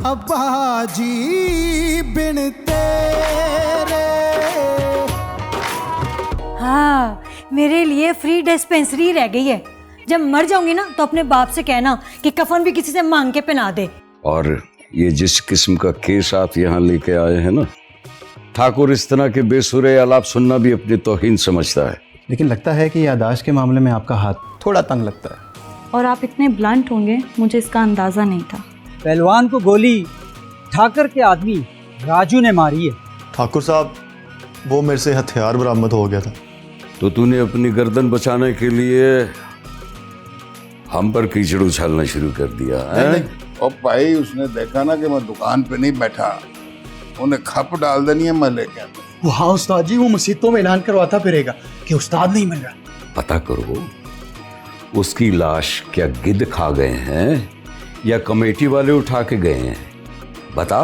अब्बा जी बिन तेरे। हाँ, मेरे लिए फ्री डिस्पेंसरी रह गई है। जब मर जाऊंगी ना तो अपने बाप से कहना कि कफन भी किसी से मांग के पहना दे। और ये जिस किस्म का केस आप यहाँ लेके आए हैं ना, ठाकुर इस तरह के बेसुरे आलाप सुनना भी अपनी तौहीन समझता है। लेकिन लगता है कि याददाश्त के मामले में आपका हाथ थोड़ा तंग लगता है। और आप इतने ब्लंट होंगे, मुझे इसका अंदाजा नहीं था। पहलवान को गोली ठाकर के आदमी राजू ने मारी है। ठाकुर साहब, वो मेरे से हथियार बरामद हो गया था। तो तूने अपनी गर्दन बचाने के लिए हम पर कीचड़ उछालना शुरू कर दिया है? नहीं। और भाई उसने देखा ना कि मैं दुकान पे नहीं बैठा, उन्हें खप डाल देनी है, मैं लेके आता। हाँ उस्ताद जी, वो मसीतों में ऐलान करवाता फिरेगा कि उस्ताद नहीं मिल रहा। पता करो उसकी लाश क्या गिद्ध खा गए हैं या कमेटी वाले उठा के गए हैं, बता।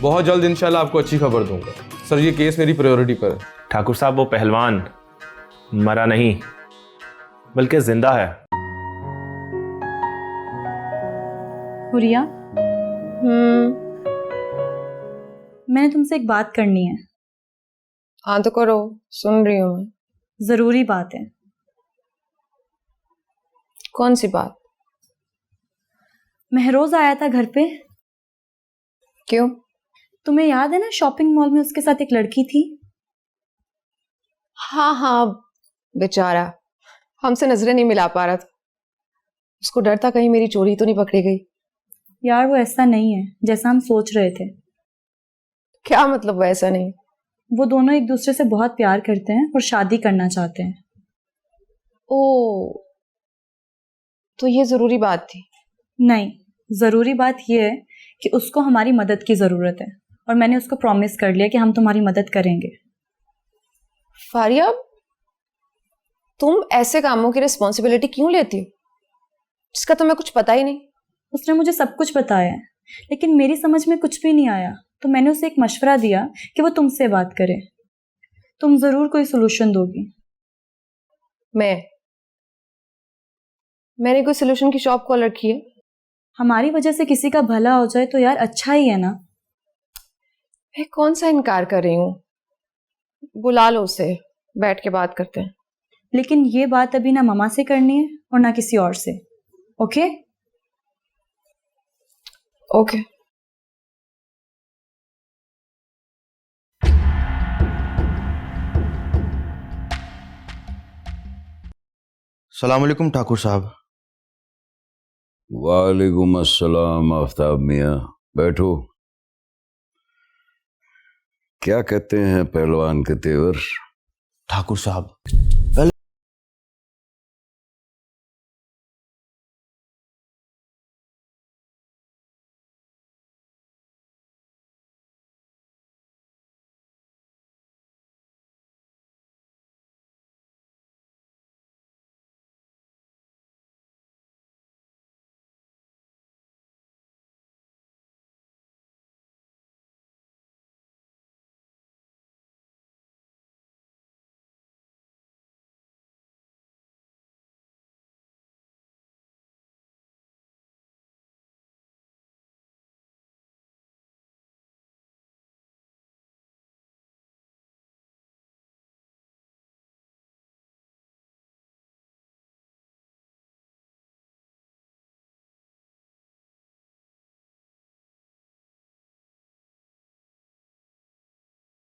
बहुत जल्द इंशाल्लाह आपको अच्छी खबर दूंगा। सर, ये केस मेरी प्रायोरिटी पर है। ठाकुर साहब, वो पहलवान मरा नहीं बल्कि जिंदा है। हुरिया, मैंने तुमसे एक बात करनी है। हाँ तो करो, सुन रही हूँ मैं। जरूरी बात है। कौन सी बात? महरोज आया था घर पे। क्यों? तुम्हें याद है ना, शॉपिंग मॉल में उसके साथ एक लड़की थी। हाँ हाँ, बेचारा हमसे नजरें नहीं मिला पा रहा था। उसको डर था कहीं मेरी चोरी तो नहीं पकड़ी गई। यार वो ऐसा नहीं है जैसा हम सोच रहे थे। क्या मतलब वैसा नहीं? वो दोनों एक दूसरे से बहुत प्यार करते हैं और शादी करना चाहते हैं। ओ, तो ये जरूरी बात थी? नहीं, जरूरी बात यह है कि उसको हमारी मदद की जरूरत है और मैंने उसको प्रॉमिस कर लिया कि हम तुम्हारी मदद करेंगे। फारिया, तुम ऐसे कामों की रिस्पॉन्सिबिलिटी क्यों लेती हो जिसका तुम्हें कुछ पता ही नहीं? उसने मुझे सब कुछ बताया है, लेकिन मेरी समझ में कुछ भी नहीं आया, तो मैंने उसे एक मशवरा दिया कि वो तुमसे बात करे। तुम जरूर कोई सोल्यूशन दोगी। मैंने कोई सोल्यूशन की शॉप खोल रखी है। हमारी वजह से किसी का भला हो जाए तो यार अच्छा ही है ना। मैं कौन सा इनकार कर रही हूँ, बुला लो उसे, बैठ के बात करते हैं। लेकिन ये बात अभी ना मामा से करनी है और ना किसी और से। ओके? ओके। सलाम अलैकुम ठाकुर साहब। वालेकुम अस्सलाम आफ्ताब मियाँ, बैठो। क्या कहते हैं पहलवान के तेवर? ठाकुर साहब,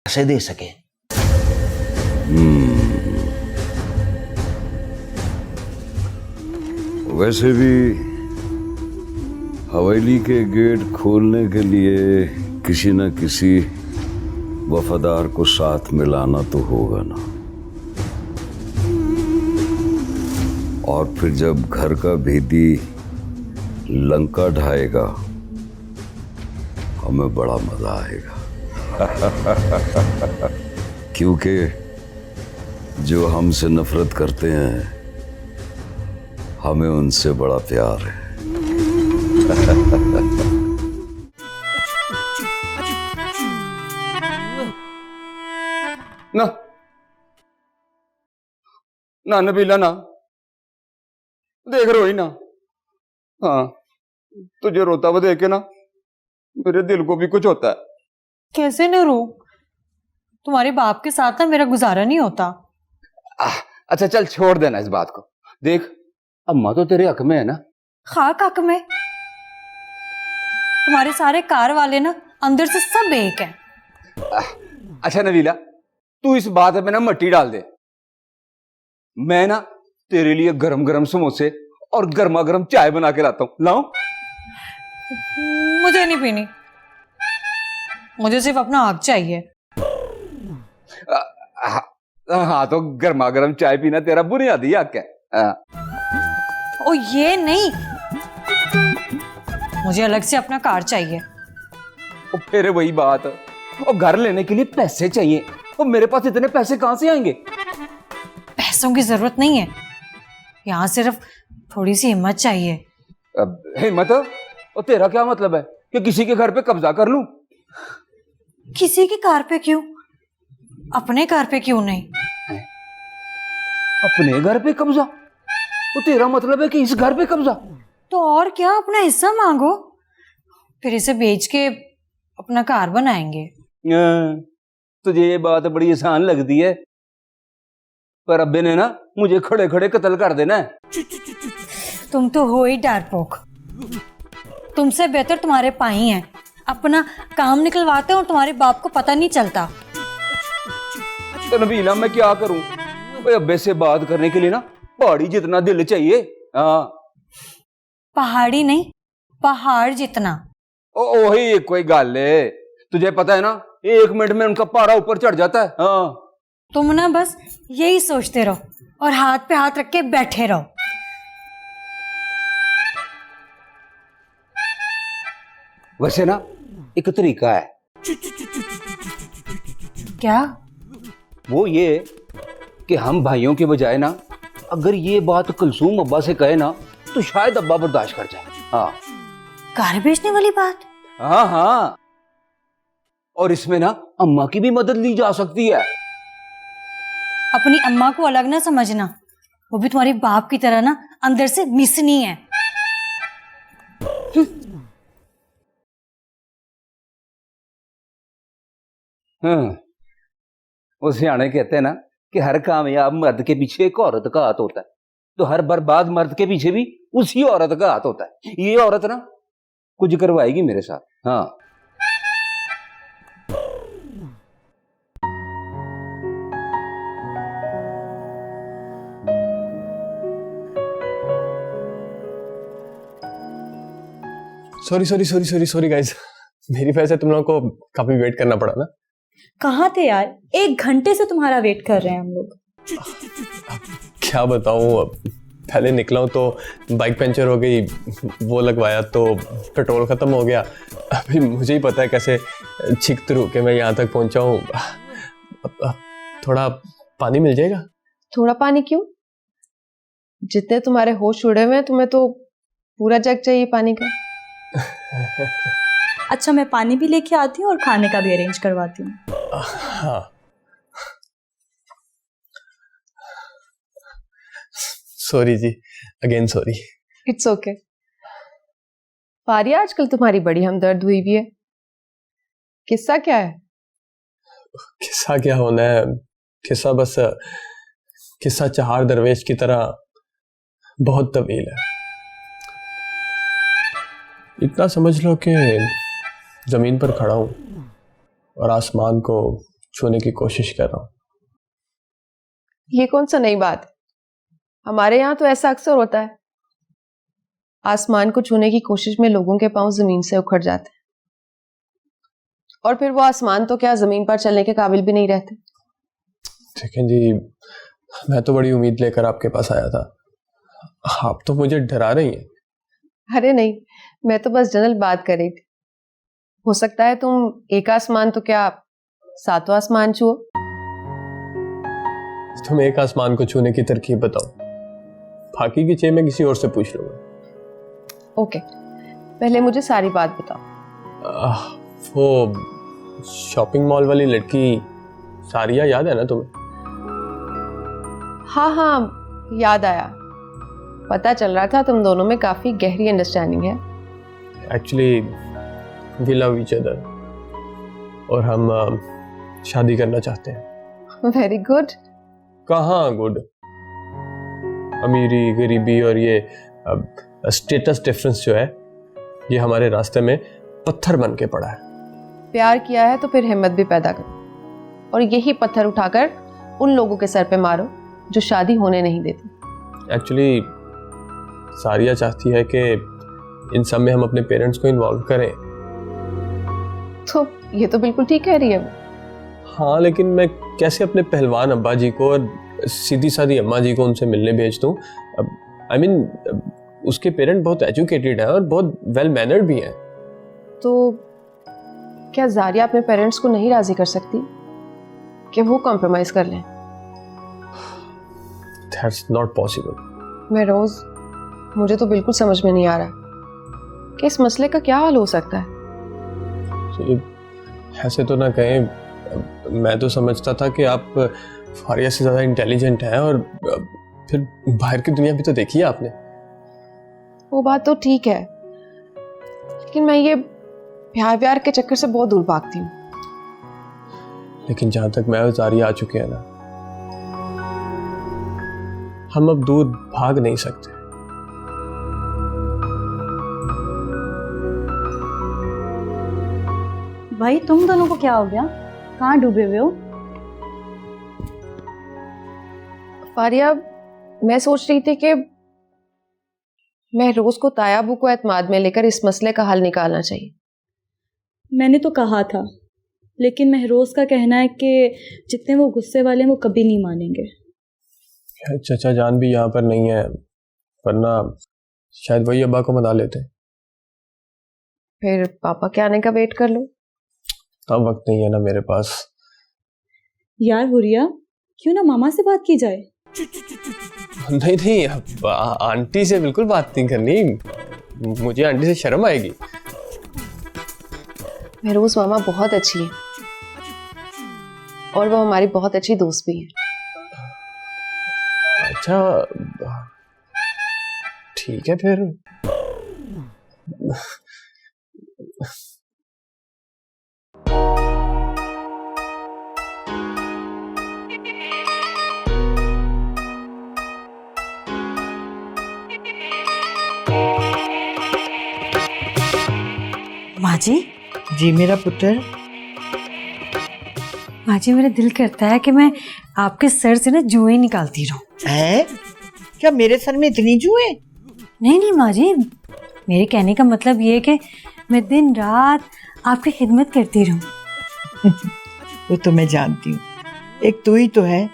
कैसे दे सके? वैसे भी हवेली के गेट खोलने के लिए किसी न किसी वफादार को साथ मिलाना तो होगा ना। और फिर जब घर का भेदी लंका ढाएगा, हमें बड़ा मजा आएगा। क्योंकि जो हमसे नफरत करते हैं, हमें उनसे बड़ा प्यार है। ना ना नबीला, ना देख रो ही ना। हाँ, तुझे रोता हुआ देख के ना मेरे दिल को भी कुछ होता है। कैसे न रो, तुम्हारे बाप के साथ ना मेरा गुजारा नहीं होता। अच्छा चल छोड़ देना इस बात को। देख अम्मा तो तेरे हक में है ना। खाक हक में? तुम्हारे सारे कार वाले ना अंदर से सब एक है। अच्छा नबीला, तू इस बात में ना मट्टी डाल दे। मैं ना तेरे लिए गरम गरम समोसे और गर्मा गर्म चाय बना के लाता हूं। लाऊं? मुझे नहीं पीनी, मुझे सिर्फ अपना हक चाहिए। हाँ तो गर्मा गर्म चाय पीना तेरा बुनियादी हक है। ओ ये नहीं, मुझे अलग से अपना कार चाहिए। और फिर वही बात, और घर लेने के लिए पैसे चाहिए, और मेरे पास इतने पैसे कहां से आएंगे? पैसों की जरूरत नहीं है, यहाँ सिर्फ थोड़ी सी हिम्मत चाहिए। अब हिम्मत? और तेरा क्या मतलब है कि किसी के घर पे कब्जा कर लूं? किसी की कार पे क्यों, अपने कार पे क्यों नहीं? अपने घर पे कब्जा? तो तेरा मतलब है कि इस घर पे कब्जा? तो और क्या, अपना हिस्सा मांगो, फिर इसे बेच के अपना कार बनाएंगे। तुझे ये बात बड़ी आसान लगती है, पर अब्बे ने ना मुझे खड़े खड़े कत्ल कर देना है। तुम तो हो ही डरपोक, तुमसे बेहतर तुम्हारे पाई हैं, अपना काम निकलवाते हैं और तुम्हारे बाप को पता नहीं चलता। तो नबीला मैं क्या करूं? अब्बे से बात करने के लिए ना पहाड़ी जितना दिल चाहिए। हाँ पहाड़ी नहीं, पहाड़ जितना। वही कोई गल है। तुझे पता है ना 1 मिनट में उनका पारा ऊपर चढ़ जाता है। हाँ तुम ना बस यही सोचते रहो और हाथ पे हाथ रख के बैठे रहो। वैसे ना एक तरीका है। क्या? वो ये कि हम भाइयों के बजाय ना अगर ये बात कुलसूम अब्बा से कहे ना तो शायद अब्बा बर्दाश्त कर जाए। हाँ कार बेचने वाली बात? हाँ हाँ, और इसमें ना अम्मा की भी मदद ली जा सकती है। अपनी अम्मा को अलग ना समझना, वो भी तुम्हारे बाप की तरह ना अंदर से मिसनी है। वो सियाने कहते हैं ना कि हर कामयाब मर्द के पीछे एक औरत का हाथ होता है, तो हर बर्बाद मर्द के पीछे भी उसी औरत का हाथ होता है। ये औरत ना कुछ करवाएगी मेरे साथ। हाँ सॉरी गाइस, मेरी वजह से तुम लोगों को काफी वेट करना पड़ा ना। कहाँ थे यार, 1 घंटे से तुम्हारा वेट कर रहे हैं हम लोग। क्या बताऊं, अब पहले निकला हूं तो बाइक पंचर हो गई, वो लगवाया तो पेट्रोल खत्म हो गया। अभी मुझे ही पता है कैसे छिकते रुके मैं यहाँ तक पहुंचा हूँ। थोड़ा पानी मिल जाएगा? थोड़ा पानी क्यों, जितने तुम्हारे होश उड़े हुए हैं तुम्हें तो पूरा जग चाहिए पानी का। अच्छा मैं पानी भी लेके आती हूँ और खाने का भी अरेंज करवाती हूँ। हाँ सॉरी जी, again sorry. It's okay. Faria आजकल तुम्हारी बड़ी हमदर्द हुई भी है, किस्सा क्या है? किस्सा क्या होना है, किस्सा बस किस्सा चहार दरवेश की तरह बहुत तवील है। इतना समझ लो कि जमीन पर खड़ा हूं और आसमान को छूने की कोशिश कर रहा हूं। ये कौन सा नई बात है, हमारे यहाँ तो ऐसा अक्सर होता है। आसमान को छूने की कोशिश में लोगों के पांव जमीन से उखड़ जाते हैं और फिर वो आसमान तो क्या जमीन पर चलने के काबिल भी नहीं रहते। लेकिन जी मैं तो बड़ी उम्मीद लेकर आपके पास आया था, आप तो मुझे डरा रही हैं। अरे नहीं, मैं तो बस जनरल बात कर रही थी। हो सकता है तुम एक आसमान तो क्या 7 आसमान छुओ। तुम एक आसमान को छूने की तरकीब बताओ, बाकी की चीज मैं किसी और से पूछ लूंगा। ओके, पहले मुझे सारी बात बताओ। वो शॉपिंग मॉल वाली लड़की सारिया याद है ना तुम्हें? हाँ हाँ याद आया, पता चल रहा था तुम दोनों में काफी गहरी अंडरस्टैंडिंग है। Actually we love each other और हम शादी करना चाहते हैं। Very good. कहाँ गुड, अमीरी गरीबी और ये स्टेटस डिफरेंस जो है ये हमारे रास्ते में पत्थर बन के पड़ा है। प्यार किया है तो फिर हिम्मत भी पैदा करो और यही पत्थर उठाकर उन लोगों के सर पे मारो जो शादी होने नहीं देते। एक्चुअली सारिया चाहती है कि इन सब में हम अपने पेरेंट्स को इन्वॉल्व करें। तो ये तो बिल्कुल ठीक कह रही है वो। हाँ, लेकिन मैं कैसे अपने पहलवान अब्बा जी को और सीधी सादी अम्मा जी को उनसे मिलने भेज दूँ? आई मीन उसके पेरेंट बहुत एजुकेटेड हैं और बहुत वेल मैनर्ड भी हैं। तो क्या जारिया अपने पेरेंट्स को नहीं राजी कर सकती कि वो कॉम्प्रोमाइज कर लें? That's not possible। मैं रोज, मुझे तो बिल्कुल समझ में नहीं आ रहा कि इस मसले का क्या हल हो सकता है। ऐसे तो ना कहें, मैं तो समझता था कि आप फारिया से ज़्यादा इंटेलिजेंट हैं और फिर बाहर की दुनिया भी तो देखी है आपने। वो बात तो ठीक है, लेकिन मैं ये प्यार व्यार के चक्कर से बहुत दूर भागती हूँ। लेकिन जहाँ तक मैं और जारिया आ चुके हैं ना, हम अब दूर भाग नहीं सकते। भाई तुम दोनों को क्या हो गया? कहाँ डूबे हुए हो? फारिया, मैं सोच रही थी कि मैं रोज को तायाबू को एतमाद में लेकर इस मसले का हल निकालना चाहिए। मैंने तो कहा था, लेकिन महरोज का कहना है कि जितने वो गुस्से वाले हैं वो कभी नहीं मानेंगे। चचा जान भी यहाँ पर नहीं है, वरना शायद वही अब्बा को मना लेते। फिर पापा के आने का वेट कर लो। अब वक्त नहीं है ना मेरे पास। यार हुरिया, क्यों ना मामा से बात की जाए? नहीं नहीं, आंटी से बिल्कुल बात नहीं करनी, मुझे आंटी से शर्म आएगी। महरोज मामा बहुत अच्छी है और वो हमारी बहुत अच्छी दोस्त भी है। अच्छा ठीक है फिर। माँ जी। जी मेरा पुत्र। माँ जी, मेरा दिल करता है कि मैं आपके सर से ना जुएं निकालती रहूं। है क्या मेरे सर में इतनी जुएं? नहीं नहीं माँ जी, मेरे कहने का मतलब ये है कि मैं दिन रात आपकी खिदमत करती रहूं। वो तो मैं जानती हूँ, एक तू ही तो है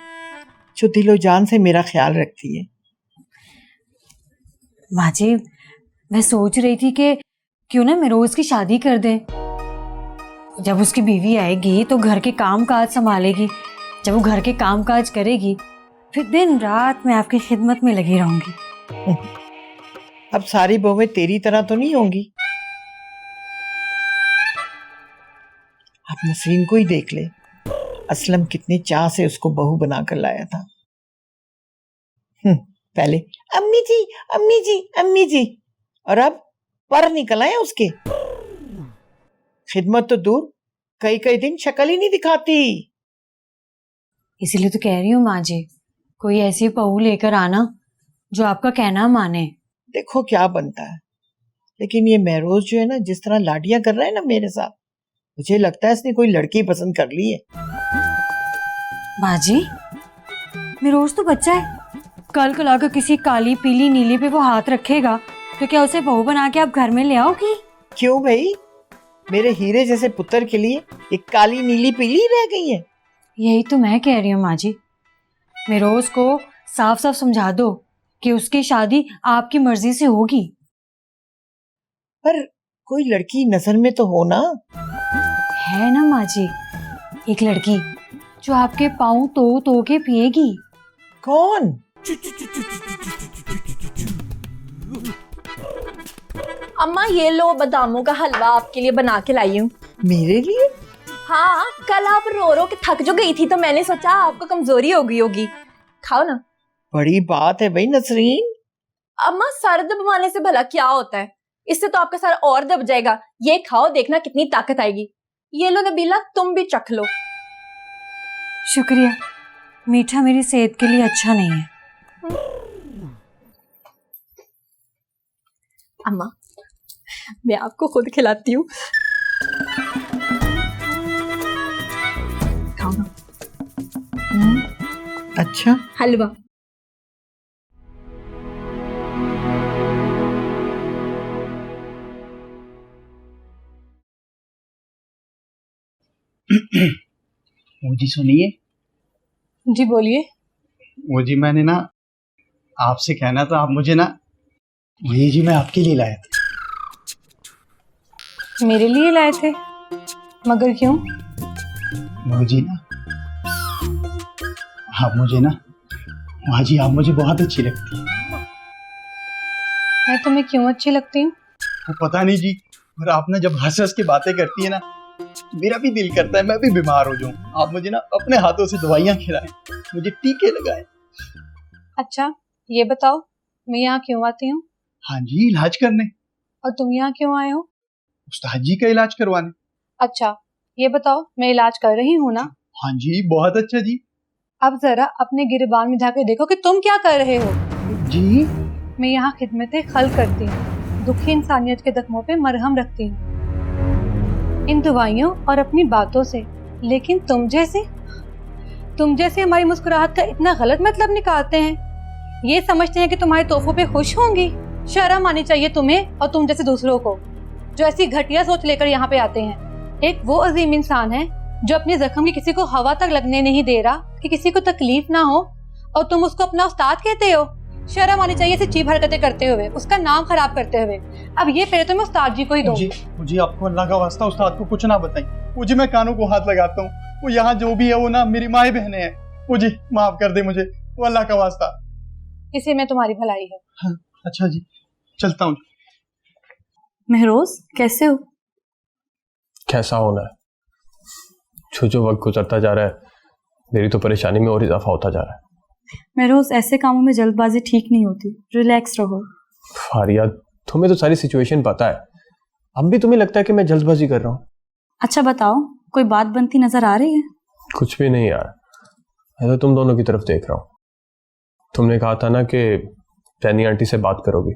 जो दिलो जान से मेरा ख्याल रखती है। माँ जी, मैं सोच रही थी कि क्यों ना महरोज की शादी कर दें। जब उसकी बीवी आएगी तो घर के काम काज संभालेगी, जब वो घर के काम काज करेगी फिर दिन रात मैं आपकी खिदमत में लगी रहूंगी। अब सारी बहुएं तेरी तरह तो नहीं होंगी। आप नसरीन को ही देख ले, असलम कितने चाह से उसको बहू बनाकर लाया था। पहले अम्मी जी अम्मी जी अम्मी जी, और अब पर निकल आए उसके। खिदमत तो दूर, कई कई दिन शक्ल ही नहीं दिखाती। इसीलिए तो कह रही हूँ माँ जी, कोई ऐसी बहू लेकर आना जो आपका कहना माने। देखो क्या बनता है, लेकिन ये महरोज जो है ना, जिस तरह लाडियां कर रहा है ना मेरे साथ, मुझे लगता है इसने कोई लड़की पसंद कर ली है। माँ जी, महरोज तो बच्चा है, कल को लाकर किसी काली पीली नीली पे वो हाथ रखेगा तो क्या उसे बहू बना के आप घर में ले आओगी? क्यों भाई, मेरे हीरे जैसे पुत्र के लिए एक काली नीली पीली रह गई है। यही तो मैं कह रही हूँ माँ जी, महरोज को साफ साफ समझा दो कि उसकी शादी आपकी मर्जी से होगी। पर कोई लड़की नजर में तो हो ना। है ना माँ जी, एक लड़की जो आपके पाँव तो के पिएगी। कौन? अम्मा ये लो, बादामों का हलवा आपके लिए बना के लाई हूँ। मेरे लिए? हाँ, कल आप रो रो के थक जो गई थी तो मैंने सोचा आपको कमजोरी हो गई होगी, खाओ ना। बड़ी बात है भाई नसरीन। अम्मा, सर दबाने से भला क्या होता है? इससे तो आपका सर और दब जाएगा। ये खाओ, देखना कितनी ताकत आएगी। ये लो नबीला, तुम भी चख लो। शुक्रिया, मीठा मेरी सेहत के लिए अच्छा नहीं है। अम्मा, मैं आपको खुद खिलाती हूँ। खाओ ना। अच्छा, हलवा। वो जी सुनिए। जी बोलिए। वो जी मैंने ना आपसे कहना था, आप मुझे ना, वही जी मैं आपके लिए लाया था। मेरे लिए लाए थे? मगर क्यों? वो जी ना, आप मुझे ना, हाँ जी आप मुझे बहुत अच्छी लगती है। मैं तुम्हें क्यों अच्छी लगती हूँ? वो पता नहीं जी, और आप ना जब हंस हंस के बातें करती है ना, मेरा भी दिल करता है मैं भी बीमार हो जाऊं। आप मुझे ना अपने हाथों से दवाइयाँ खिलाएं, मुझे टीके लगाएं। अच्छा, ये बताओ मैं यहाँ क्यों आती हूँ? हाँ जी, इलाज करने। और तुम यहाँ क्यों आए हो? उस्ताद जी का इलाज करवाने। अच्छा, ये बताओ मैं इलाज कर रही हूँ ना? हाँ जी, बहुत अच्छा जी। अब जरा अपने गिरबान में जाकर देखो कि तुम क्या कर रहे हो। जी, मैं यहाँ खिदमत खल्क करती हूँ, दुखी इंसानियत के जख्मों पे मरहम रखती हूँ, इन दवाइयों और अपनी बातों से। लेकिन तुम जैसे हमारी मुस्कुराहट का इतना गलत मतलब निकालते हैं। ये समझते हैं कि तुम्हारे तोहफों पे खुश होंगी। शर्म आनी चाहिए तुम्हें और तुम जैसे दूसरों को, जो ऐसी घटिया सोच लेकर यहाँ पे आते हैं। एक वो अजीम इंसान है जो अपने जख्म की किसी को हवा तक लगने नहीं दे रहा कि किसी को तकलीफ ना हो, और तुम उसको अपना उस्ताद कहते हो। शर्म आनी चाहिए ऐसी चीप हरकतें करते हुए, उसका नाम खराब करते हुए। अब ये पहले तो मैं उस्ताद जी को ही दूंगी। मुझे आपको अल्लाह का वास्ता उस्ताद को कुछ ना बताएं। मुझे, मैं कानों को हाथ लगाता हूँ। वो यहाँ जो भी है वो ना मेरी माँ बहनें हैं। मुझे माफ कर दे मुझे, वो अल्लाह का वास्ता। इसी में तुम्हारी भलाई है। हाँ, अच्छा जी, चलता हूँ। महरोज, कैसे हो? कैसा होना है, जो वक्त गुजरता जा रहा है मेरी तो परेशानी में और इजाफा होता जा रहा है। महरोज, ऐसे कामों में जल्दबाजी ठीक नहीं होती, रिलैक्स रहो। फारिया, तुम्हें तो सारी सिचुएशन पता है, अब भी तुम्हें लगता है कि मैं जल्दबाजी कर रहा हूँ? अच्छा बताओ, कोई बात बनती नजर आ रही है? कुछ भी नहीं यार, मैं तो तुम दोनों की तरफ देख रहा हूँ। तुमने कहा था ना कि सैनी आंटी से बात करोगी।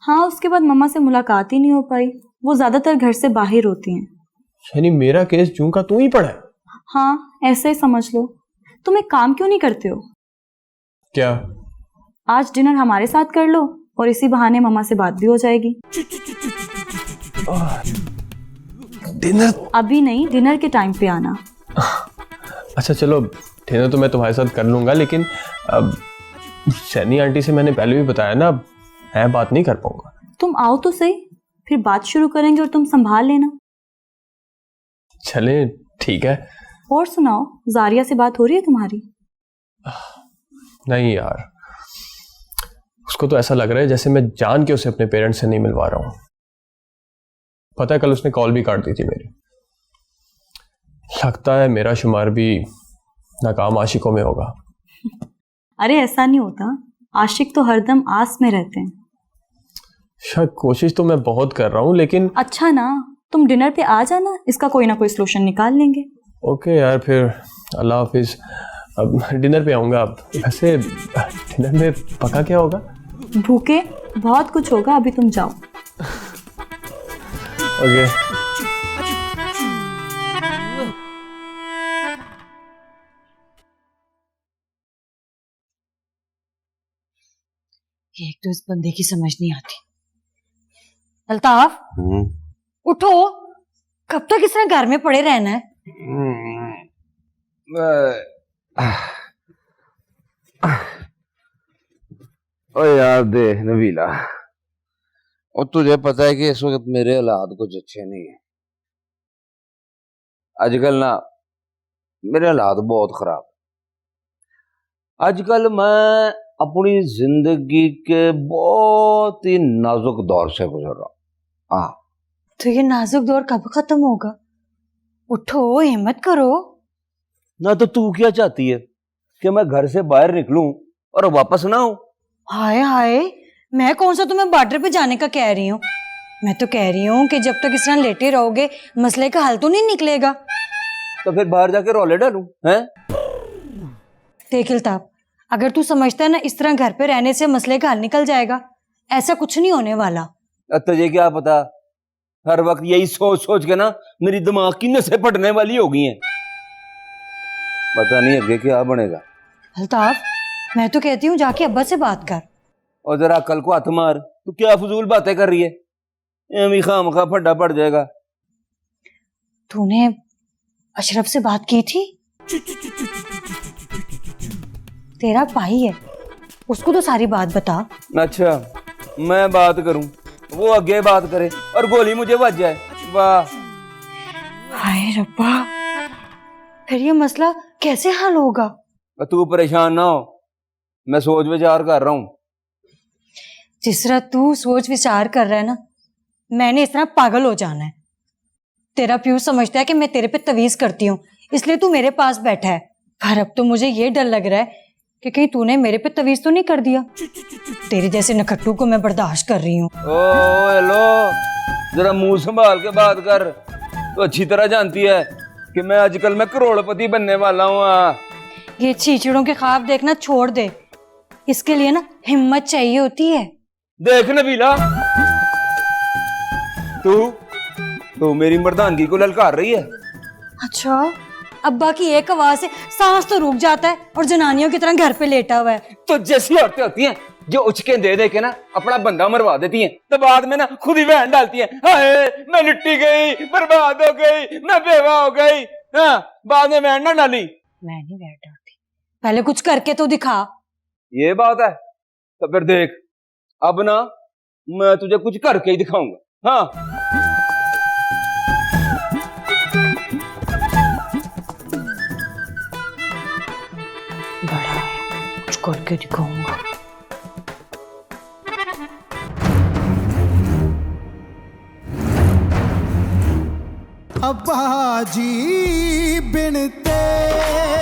हाँ, उसके बाद मम्मा से मुलाकात ही नहीं हो पाई। वो ज्यादातर घर से बाहर होती हैं। यानी मेरा केस जूं का तू ही पड़ा है? हाँ, ऐसे ही समझ लो। तुम एक काम क्यों नहीं करते हो? क्या? आज डिनर हमारे साथ कर लो और इसी बहाने मम्मा से बात भी हो जाएगी। डिनर? अभी नहीं, डिनर के टाइम पे आना। अच्छा चलो, डिनर तो मैं तुम्हारे साथ कर लूंगा, लेकिन अब सैनी आंटी से मैंने पहले भी बताया ना, मैं बात नहीं कर पाऊंगा। तुम आओ तो सही, फिर बात शुरू करेंगे और तुम संभाल लेना। चले, ठीक है। और सुनाओ, जारिया से बात हो रही है तुम्हारी? नहीं यार, उसको तो ऐसा लग रहा है जैसे मैं जान के उसे अपने पेरेंट्स से नहीं मिलवा रहा हूँ। पता है, कल उसने कॉल भी काट दी थी मेरी। लगता है मेरा शुमार भी नाकाम आशिकों में होगा। अरे ऐसा नहीं होता, आशिक तो हरदम आस में रहते हैं। शायद कोशिश तो मैं बहुत कर रहा हूँ, लेकिन अच्छा ना, तुम डिनर पे आ जाना, इसका कोई ना कोई सलूशन निकाल लेंगे। ओके यार, फिर अल्लाह हाफिज। अब डिनर पे आऊँगा। अब वैसे डिनर में पका क्या होगा? भूखे बहुत कुछ होगा, अभी तुम जाओ। ओके। एक तो इस बंदे की समझ नहीं आती। अल्ताफ, उठो, कब तक इसने घर में पड़े रहना है? ओ यार देख नबीला, और तुझे पता है कि इस वक्त मेरे हालात कुछ अच्छे नहीं है। आजकल ना मेरे हालात बहुत खराब। आजकल मैं अपनी जिंदगी के बहुत ही नाजुक दौर से गुजर रहा हूँ। हाँ, तो ये नाजुक दौर कब खत्म होगा? उठो, हिम्मत करो। ना तो तू क्या चाहती है कि मैं घर से बाहर निकलूं और वापस ना आऊं? हाय हाय, मैं कौन सा तुम्हें बॉर्डर पे जाने का कह रही हूँ? मैं तो कह रही हूँ कि जब तक इस तरह लेटे रहोगे मसले का हल तो नहीं निकलेगा। तो फिर बाहर जाके रोले डालूं हैं? देख अल्ताफ, अगर तू समझता है ना इस तरह घर पे रहने से मसले का हल निकल जाएगा, ऐसा कुछ नहीं होने वाला। अब तुझे क्या पता, हर वक्त यही सोच सोच के ना मेरी दिमाग की नसें फटने वाली हो गई हैं। पता नहीं आगे क्या बनेगा। अल्ताफ, मैं तो कहती हूँ जाके अब्बा से बात कर। और जरा अकल को हाथ मार, तू क्या फजूल बातें कर रही है? एवं खामखा फड्डा पड़ जाएगा। तूने अशरफ से बात की थी? तेरा भाई है, उसको तो सारी बात बता। अच्छा, मैं बात करूं, वो आगे बात करे और गोली मुझे बच जाए। वाह, हाय रब्बा, फिर ये मसला कैसे हल होगा? तू परेशान ना हो, मैं सोच विचार कर रहा हूँ। जिस तरह तू सोच विचार कर रहा है ना, मैंने इस तरह पागल हो जाना है। तेरा प्यू समझता है कि मैं तेरे पे तवीज करती हूँ, इसलिए तू मेरे पास बैठा है। पर अब तो मुझे ये डर लग रहा है कि कहीं तूने मेरे पे तवीज तो नहीं कर दिया। तेरे जैसे नखट्टू को मैं बर्दाश्त कर रही हूँ। ओ हेलो, जरा मुंह संभाल के बात कर। तो अच्छी तरह जानती है कि मैं आजकल मैं करोड़पति बनने वाला हूँ। ये चीचड़ों के ख्वाब देखना छोड़ दे, इसके लिए ना हिम्मत चाहिए होती है। देख नबीला, तू मेरी मर्दानगी को ललकार रही है। अच्छा, अब्बा की एक आवाज से सांस तो रुक जाता है और जनानियों की तरह घर पे लेटा हुआ है। तो जैसी औरतें होती हैं जो उचके दे दे के ना अपना बंदा मरवा देती हैं, तो बाद में ना खुद ही बहन डालती हैं, हाय मैं लुट्टी गई, बर्बाद हो गई, मैं बेवा हो गई। हाँ, बाद में बहन ना डाली। मैं नहीं बहन डालती, पहले कुछ करके तो दिखा। ये बात है, तो फिर देख, अब ना मैं तुझे कुछ करके ही दिखाऊंगा। हाँ, बड़ा है, कुछ करके दिखाऊंगा। अब्बा जी बिन तेरे